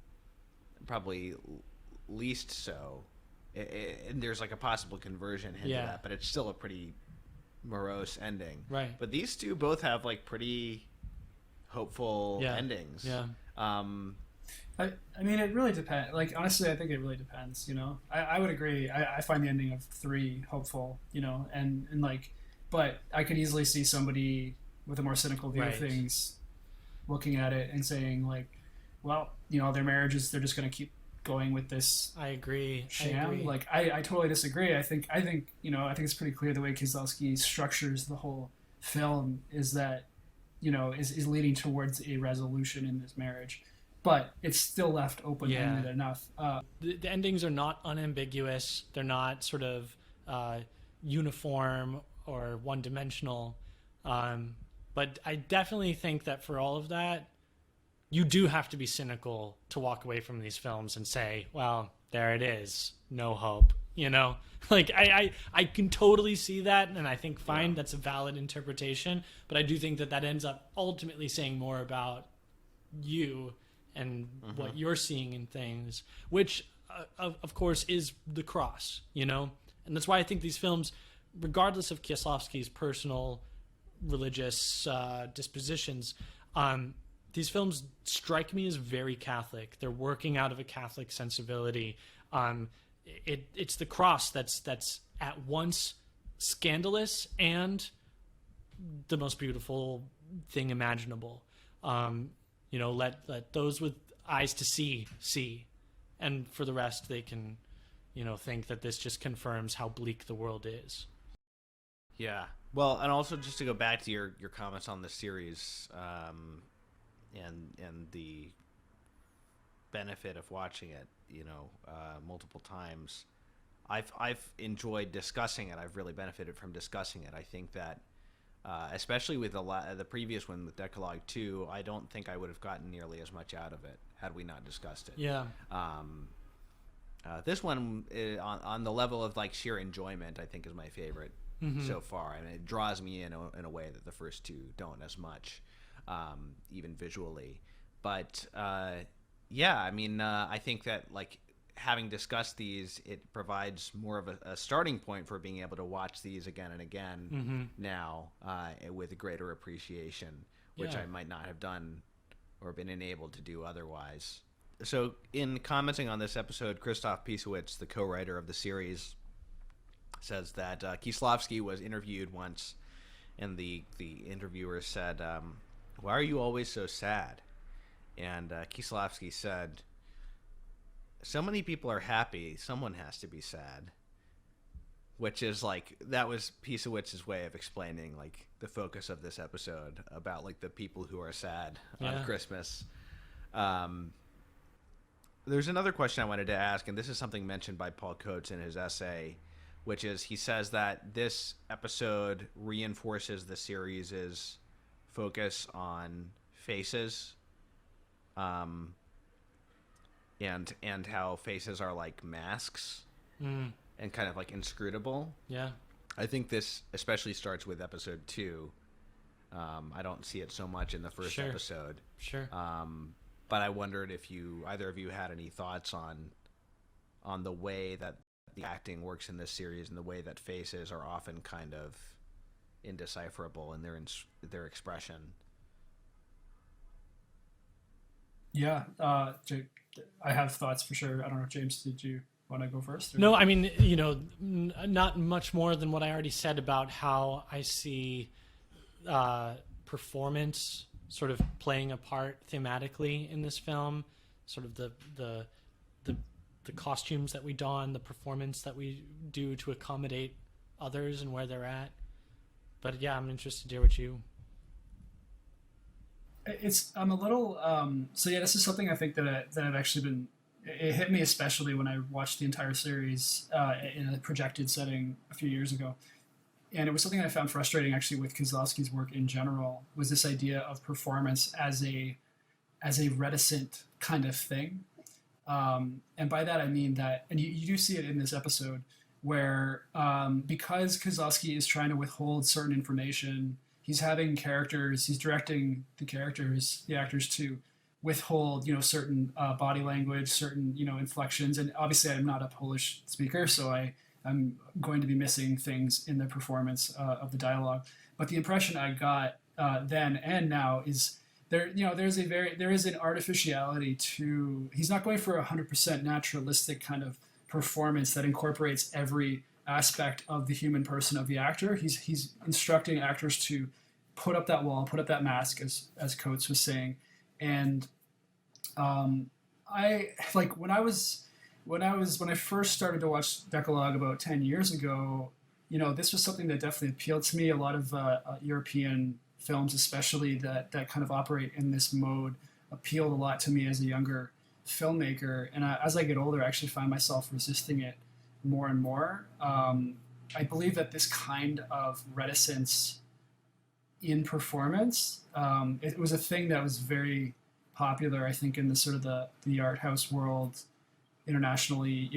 least so, and there's like a possible conversion into that, but it's still a pretty morose ending. Right. But these two both have like pretty hopeful endings. Yeah. I mean, it really depends. Like, honestly, I think it really depends, you know? I would agree. I find the ending of 3 hopeful, you know, and like, but I could easily see somebody with a more cynical view of things looking at it and saying, like, well, you know, their marriages, they're just going to keep going with this. I agree. Sham. Like, I totally disagree. I think, you know, I think it's pretty clear the way Kieślowski structures the whole film is that, you know, is leading towards a resolution in this marriage. But it's still left open-ended enough. The endings are not unambiguous. They're not sort of uniform or one-dimensional. But I definitely think that for all of that, you do have to be cynical to walk away from these films and say, well, there it is. No hope. You know? Like, I can totally see that, and I think, fine, that's a valid interpretation. But I do think that ends up ultimately saying more about you and what you're seeing in things, which, of course, is the cross, you know? And that's why I think these films, regardless of Kieślowski's personal religious dispositions, these films strike me as very Catholic. They're working out of a Catholic sensibility. It's the cross that's at once scandalous and the most beautiful thing imaginable. You know, let those with eyes to see, and for the rest, they can, you know, think that this just confirms how bleak the world is. Yeah. Well, and also just to go back to your comments on the series, and the benefit of watching it, you know, multiple times. I've enjoyed discussing it. I've really benefited from discussing it. I think that. Especially with the previous one with Dekalog 2, I don't think I would have gotten nearly as much out of it had we not discussed it. Yeah. This one, on the level of like sheer enjoyment, I think is my favorite so far. I mean, it draws me in a way that the first 2 don't as much, even visually. But yeah, I mean, I think that like having discussed these, it provides more of a starting point for being able to watch these again and again now with a greater appreciation, which I might not have done or been enabled to do otherwise. So in commenting on this episode, Krzysztof Pisowicz, the co-writer of the series, says that Kieślowski was interviewed once, and the interviewer said, why are you always so sad? And Kieślowski said, so many people are happy, someone has to be sad. Which is like, that was Pisowicz's way of explaining like the focus of this episode about like the people who are sad on Christmas. There's another question I wanted to ask, and this is something mentioned by Paul Coates in his essay, which is he says that this episode reinforces the series' focus on faces. And how faces are like masks and kind of like inscrutable. Yeah. I think this especially starts with episode 2. I don't see it so much in the first episode. Sure. But I wondered if either of you had any thoughts on the way that the acting works in this series and the way that faces are often kind of indecipherable in their expression. Yeah, I have thoughts for sure. I don't know, James, did you want to go first? Or? No, I mean, you know, not much more than what I already said about how I see performance sort of playing a part thematically in this film. Sort of the costumes that we don, the performance that we do to accommodate others and where they're at. But yeah, I'm interested to hear what you. I'm a little so yeah, this is something I think that I've actually been, it hit me especially when I watched the entire series in a projected setting a few years ago, and it was something I found frustrating actually with Kieślowski's work in general, was this idea of performance as a reticent kind of thing, and by that I mean that, and you do see it in this episode where because Kieślowski is trying to withhold certain information. He's having characters, he's directing the actors to withhold, certain body language, certain, inflections. And obviously I'm not a Polish speaker, so I'm going to be missing things in the performance of the dialogue. But the impression I got then and now is there is an artificiality to, he's not going for 100% naturalistic kind of performance that incorporates every aspect of the human person of the actor. He's instructing actors to put up that wall, put up that mask, as Coates was saying. And I like when I first started to watch Dekalog about 10 years ago, this was something that definitely appealed to me. A lot of European films, especially that kind of operate in this mode, appealed a lot to me as a younger filmmaker. And as I get older, I actually find myself resisting it more and more. I believe that this kind of reticence in performance, it was a thing that was very popular, I think, in the sort of the art house world internationally,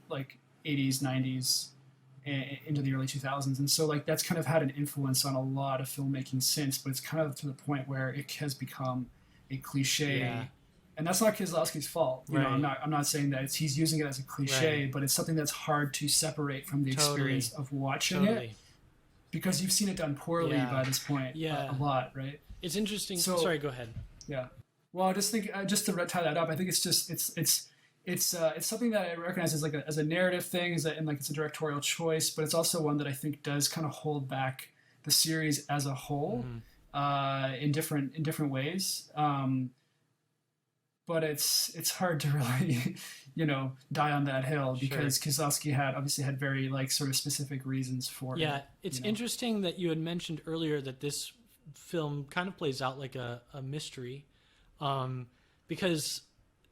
like 80s, 90s, into the early 2000s. And so like that's kind of had an influence on a lot of filmmaking since, but it's kind of to the point where it has become a cliche. Yeah. And that's not Kieślowski's fault. You know, I'm not saying that he's using it as a cliche, but it's something that's hard to separate from the experience of watching it, because you've seen it done poorly by this point a lot, right? It's interesting. So, sorry, go ahead. Yeah. Well, I just think, just to tie that up, I think it's just it's something that I recognize as a narrative thing, it's a directorial choice, but it's also one that I think does kind of hold back the series as a whole, in different ways. But it's hard to really, die on that hill, because Kieślowski obviously had very sort of specific reasons for it. Yeah, it's interesting that you had mentioned earlier that this film kind of plays out like a mystery, because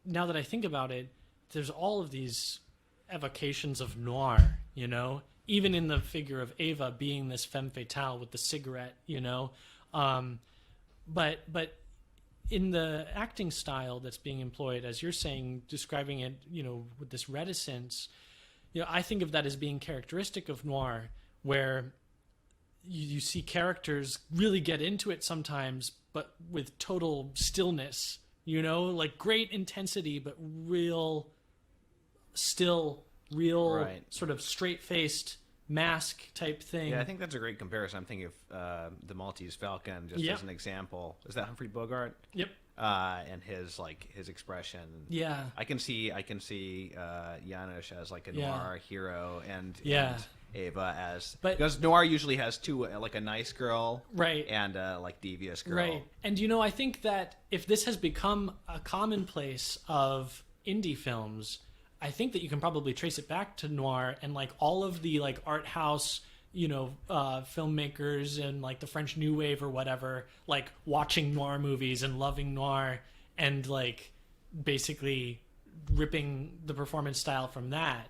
now that I think about it, there's all of these evocations of noir, even in the figure of Ava being this femme fatale with the cigarette, but in the acting style that's being employed, as you're saying, describing it, with this reticence, I think of that as being characteristic of noir, where you see characters really get into it sometimes, but with total stillness, like great intensity, but real sort of straight-faced mask type thing. Yeah, I think that's a great comparison. I'm thinking of the Maltese Falcon just as an example. Is that Humphrey Bogart? Yep. And his expression. Yeah. I can see Janusz as like a noir hero, and Ava as, because noir usually has two, like a nice girl, right, and like devious girl, right. And I think that if this has become a commonplace of indie films, I think that you can probably trace it back to noir, and all of the art house, filmmakers and the French New Wave or whatever, watching noir movies and loving noir, and basically ripping the performance style from that.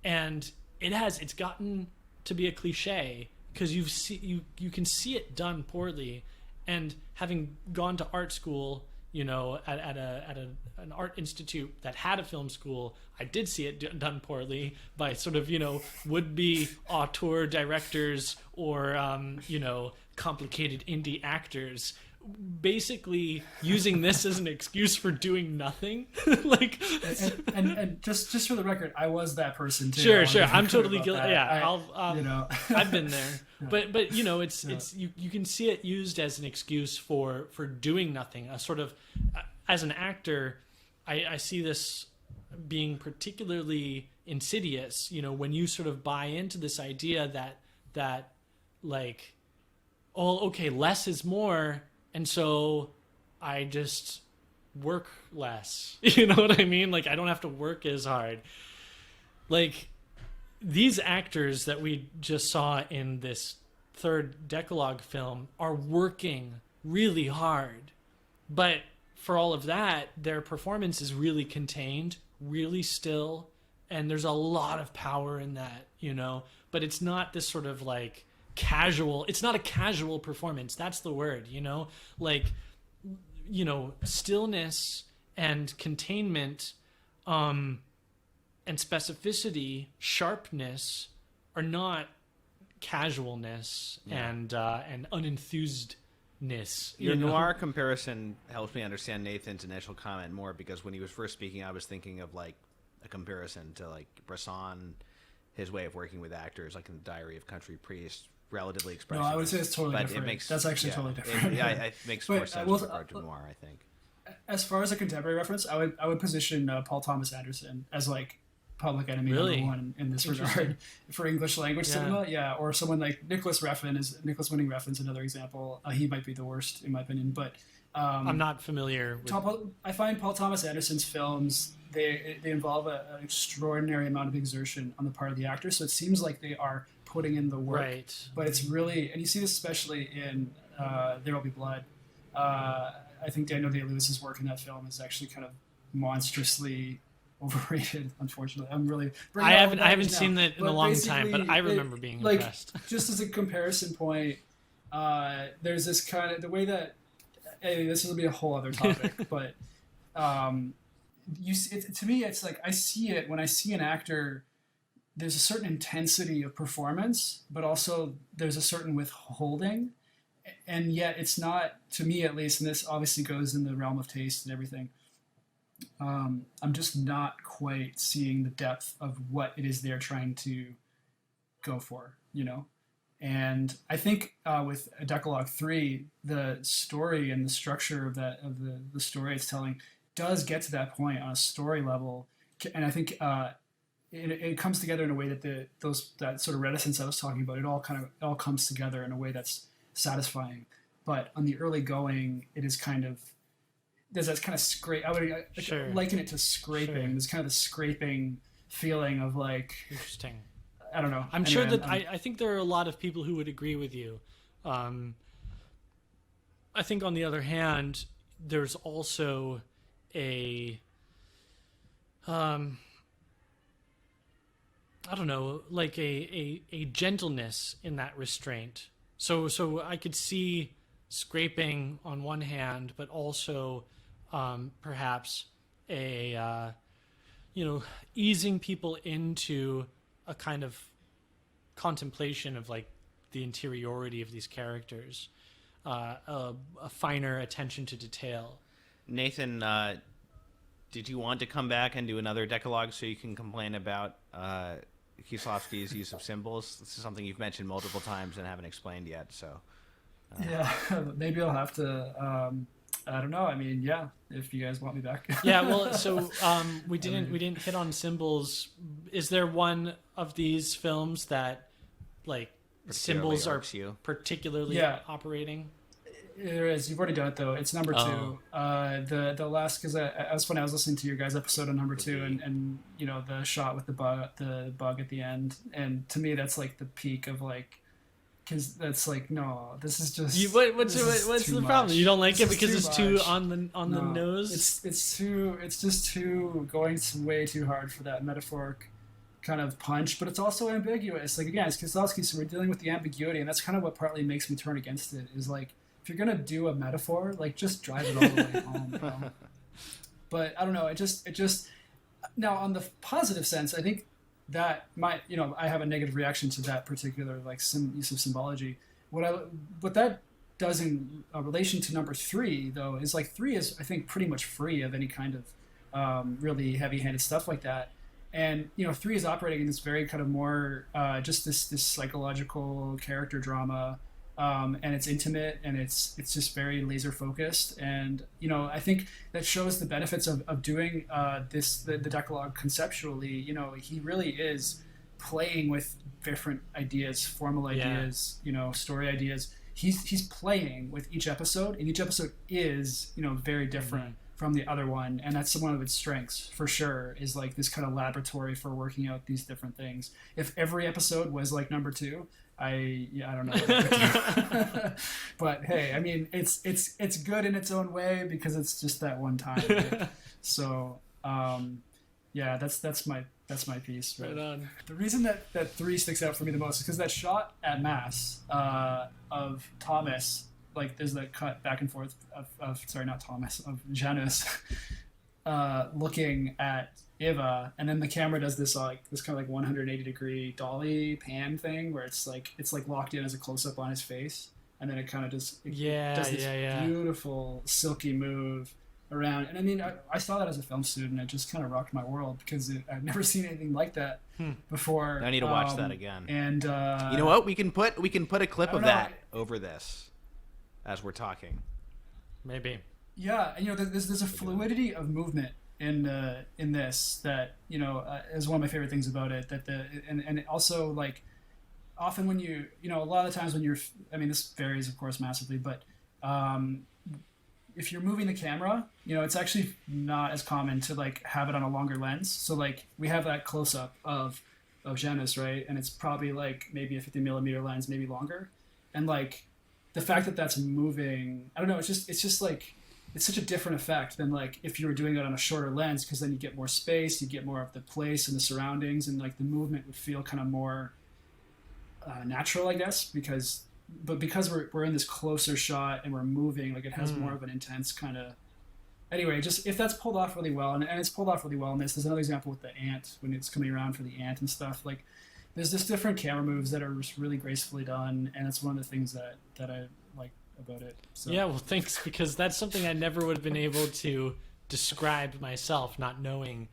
And it's gotten to be a cliche, because you can see it done poorly. And having gone to art school, at an art institute that had a film school, I did see it done poorly by sort of, would-be auteur directors or, complicated indie actors, basically using this as an excuse for doing nothing. and just for the record, I was that person too. Sure. I'm totally guilty. Yeah, I've been there. Yeah. But it's you can see it used as an excuse for doing nothing. A sort of, as an actor, I see this being particularly insidious. When you sort of buy into this idea that less is more. And so I just work less. You know what I mean? I don't have to work as hard. These actors that we just saw in this third Dekalog film are working really hard. But for all of that, their performance is really contained, really still, and there's a lot of power in that, But it's not this sort of casual, it's not a casual performance, that's the word, stillness and containment, and specificity, sharpness are not casualness and unenthused Your noir comparison helps me understand Nathan's initial comment more, because when he was first speaking, I was thinking of like a comparison to like Bresson, his way of working with actors, like in the Diary of Country Priest, relatively expressive. No, I would say it's totally different. That's actually totally different. It makes more sense with regard to noir, I think. As far as a contemporary reference, I would position Paul Thomas Anderson as like Public Enemy number one in this regard for English language cinema. Yeah, or someone like Nicholas Winding Refn's another example. He might be the worst in my opinion, but I'm not familiar with... I find Paul Thomas Anderson's films, they involve an extraordinary amount of exertion on the part of the actor, so it seems like they are putting in the work. Right. But it's really, and you see this especially in There Will Be Blood. I think Daniel Day-Lewis's work in that film is actually kind of monstrously overrated, unfortunately. I haven't seen it in a long time, but I remember being impressed. Just as a comparison point, there's this kind of, the way that, this will be a whole other topic, but to me, it's like, I see it when I see an actor, there's a certain intensity of performance, but also there's a certain withholding. And yet it's not, to me at least, and this obviously goes in the realm of taste and everything, I'm just not quite seeing the depth of what it is they're trying to go for, And I think with Dekalog 3, the story and the structure of the story it's telling does get to that point on a story level. And I think it comes together in a way that that sort of reticence I was talking about, it all comes together in a way that's satisfying. But on the early going, it is kind of, there's that kind of scrape. I would liken it to scraping. Sure. There's kind of the scraping feeling of like, interesting. I don't know. I'm sure that I think there are a lot of people who would agree with you. I think on the other hand, there's also I don't know, like a gentleness in that restraint. So I could see scraping on one hand, but also perhaps easing people into a kind of contemplation of like the interiority of these characters, a finer attention to detail. Nathan, did you want to come back and do another Decalogue so you can complain about Kieślowski's use of symbols? This is something you've mentioned multiple times and haven't explained yet. So yeah, maybe I'll have to. I don't know. I mean, yeah, if you guys want me back. Yeah, well, so we didn't hit on symbols. Is there one of these films that like symbols are particularly operating? There is. You've already done it though. It's number 2. The last, because that's when I was listening to your guys' episode on number 2, and the shot with the bug at the end, and to me that's like the peak of like, because that's like, no, this is just. What's the problem? You don't like it because it's too on the nose. It's just too going way too hard for that metaphoric kind of punch, but it's also ambiguous. Like again, it's Kieślowski, so we're dealing with the ambiguity, and that's kind of what partly makes me turn against it. Is like, if you're gonna do a metaphor, like just drive it all the way home. But I don't know. It just now on the positive sense, I think that might, I have a negative reaction to that particular like use of symbology. What that does in relation to number 3 though is like 3 is, I think, pretty much free of any kind of really heavy-handed stuff like that. And 3 is operating in this very kind of more just this psychological character drama. And it's intimate, and it's just very laser focused, and I think that shows the benefits of doing the Decalogue conceptually. He really is playing with different ideas, formal ideas, story ideas. He's playing with each episode, and each episode is very different from the other one, and that's one of its strengths for sure. Is like this kind of laboratory for working out these different things. If every episode was like number 2. I don't know. But hey, I mean, it's good in its own way because it's just that one time. Right? So, that's my piece. Right on. The reason that 3 sticks out for me the most is because that shot at Mass of Thomas, like there's that cut back and forth of Janusz looking at Eva, and then the camera does this kind of like 180 degree dolly pan thing where it's like locked in as a close up on his face. and then it kind of just Yeah, does this yeah. beautiful silky move around. And I mean, I saw that as a film student. It just kind of rocked my world because I've never seen anything like that before. I need to watch that again. And You know what? We can put a clip of know. that over this as we're talking. Maybe. Yeah, and there's a fluidity of movement in this that is one of my favorite things about it. That and it also, like, often when a lot of the times when this varies of course massively, but if you're moving the camera, it's actually not as common to like have it on a longer lens. So like we have that close up of Janusz, right? And it's probably like maybe a 50 millimeter lens, maybe longer, and like the fact that that's moving, I don't know, it's just like, it's such a different effect than like if you were doing it on a shorter lens, because then you get more space, you get more of the place and the surroundings, and like the movement would feel kind of more natural, I guess, because we're in this closer shot and we're moving, like it has more of an intense kind of. Anyway, just if that's pulled off really well, and it's pulled off really well in this. There's another example with the ant, when it's coming around for the ant and stuff. Like there's just different camera moves that are just really gracefully done, and it's one of the things that I like about it. So. Yeah, well, thanks, because that's something I never would have been able to describe myself, not knowing.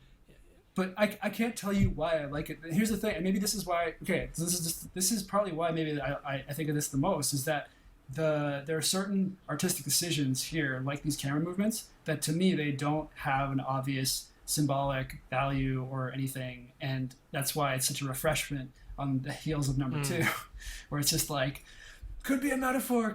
But I can't tell you why I like it. Here's the thing, and maybe this is why. Okay, this is probably why maybe I think of this the most, is that there are certain artistic decisions here, like these camera movements, that to me they don't have an obvious symbolic value or anything, and that's why it's such a refreshment on the heels of number 2, where it's just like, could be a metaphor,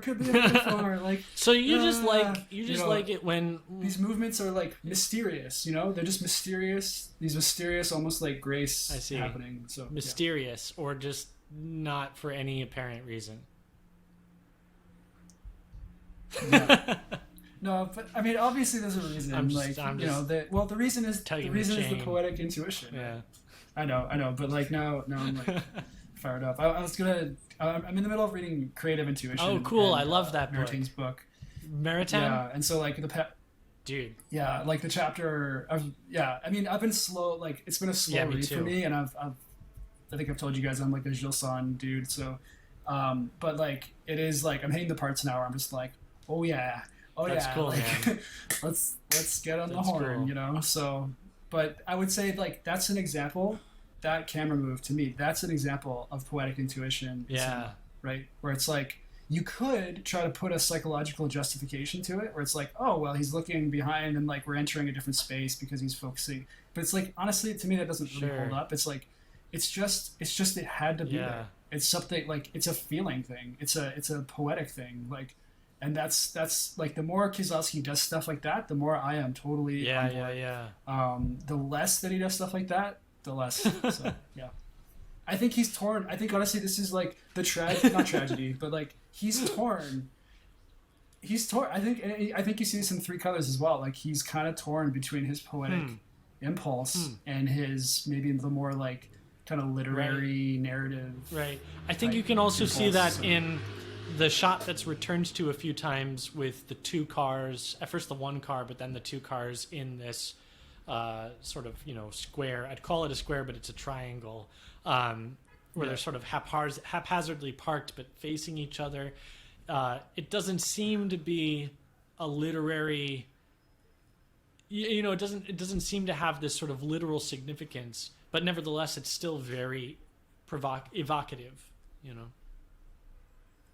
like. So you just like it when these movements are like mysterious, they're just mysterious, these mysterious, almost like grace happening. So mysterious, or just not for any apparent reason. Yeah. No, but I mean, obviously there's a reason. The reason is the poetic intuition. Yeah, I know, but like now I'm like fired up. I'm in the middle of reading Creative Intuition. Oh, cool! I love that book. Maritine's book. Maritime. Yeah, and so like dude. Yeah, like the chapter. I mean, I've been slow. Like it's been a slow read for me, and I think I've told you guys I'm like a Gilson dude. So, but like it is like I'm hitting the parts now where I'm just like, oh yeah. That's cool, like, man. let's get on the horn, cool. So, but I would say like that's an example. That camera move, to me, that's an example of poetic intuition. Yeah. Right, where it's like you could try to put a psychological justification to it, where it's like, oh well, he's looking behind and like we're entering a different space because he's focusing. But it's like, honestly, to me that doesn't really hold up. It's like it's just it had to be there. It's something like, it's a feeling thing. It's a poetic thing. Like. And that's like, the more Kieślowski does stuff like that, the more I am totally on board. The less that he does stuff like that, the less. So yeah, I think he's torn. I think honestly, this is like the not tragedy, but like he's torn. He's torn. I think you see this in Three Colors as well. Like he's kind of torn between his poetic impulse and his maybe the more like kind of literary narrative. Right. I think you can also see that in the shot that's returned to a few times with the two cars, at first the one car, but then the two cars in this sort of, square. I'd call it a square, but it's a triangle, where they're sort of haphazardly parked, but facing each other. It doesn't seem to be a literary, it doesn't seem to have this sort of literal significance, but nevertheless, it's still very evocative,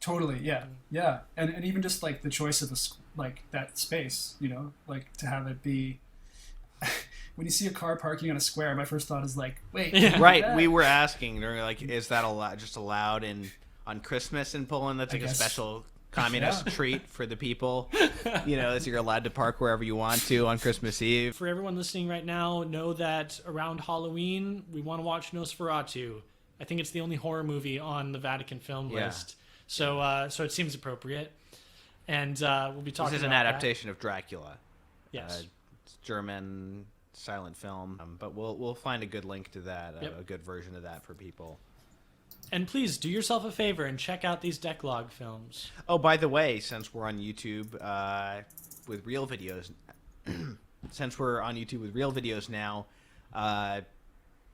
Totally, yeah, and even just like the choice of like that space, like to have it be. When you see a car parking on a square, my first thought is like, wait, right? We were asking, they're like, is that allowed on Christmas in Poland? That's like a special communist treat for the people. That you're allowed to park wherever you want to on Christmas Eve. For everyone listening right now, know that around Halloween we want to watch Nosferatu. I think it's the only horror movie on the Vatican film list. So it seems appropriate, and we'll be talking. This is an adaptation of Dracula. Yes, it's German silent film, but we'll find a good link to that, a good version of that for people. And please do yourself a favor and check out these Dekalog films. Oh, by the way, since we're on YouTube with real videos, now,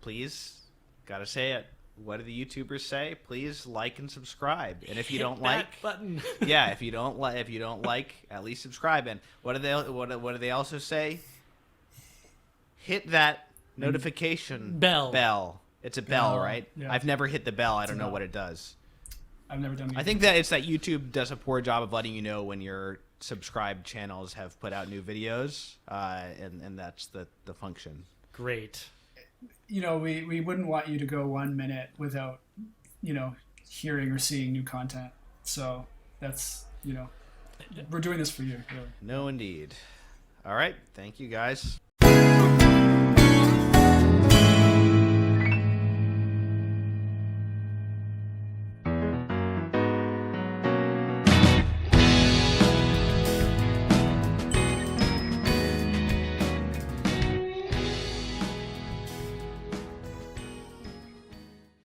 please, gotta say it, what do the YouTubers say? Please like and subscribe. And if you don't that like, button. yeah, if you don't like, at least subscribe. And what do they also say? Hit that notification Bell. It's a bell, right? Yeah. I've never hit the bell. I don't know bell. what it does. I've never done. I think that it's that YouTube does a poor job of letting you know when your subscribed channels have put out new videos, and that's the function. Great. We wouldn't want you to go 1 minute without, hearing or seeing new content. So that's, we're doing this for you, really. No, indeed. All right. Thank you, guys.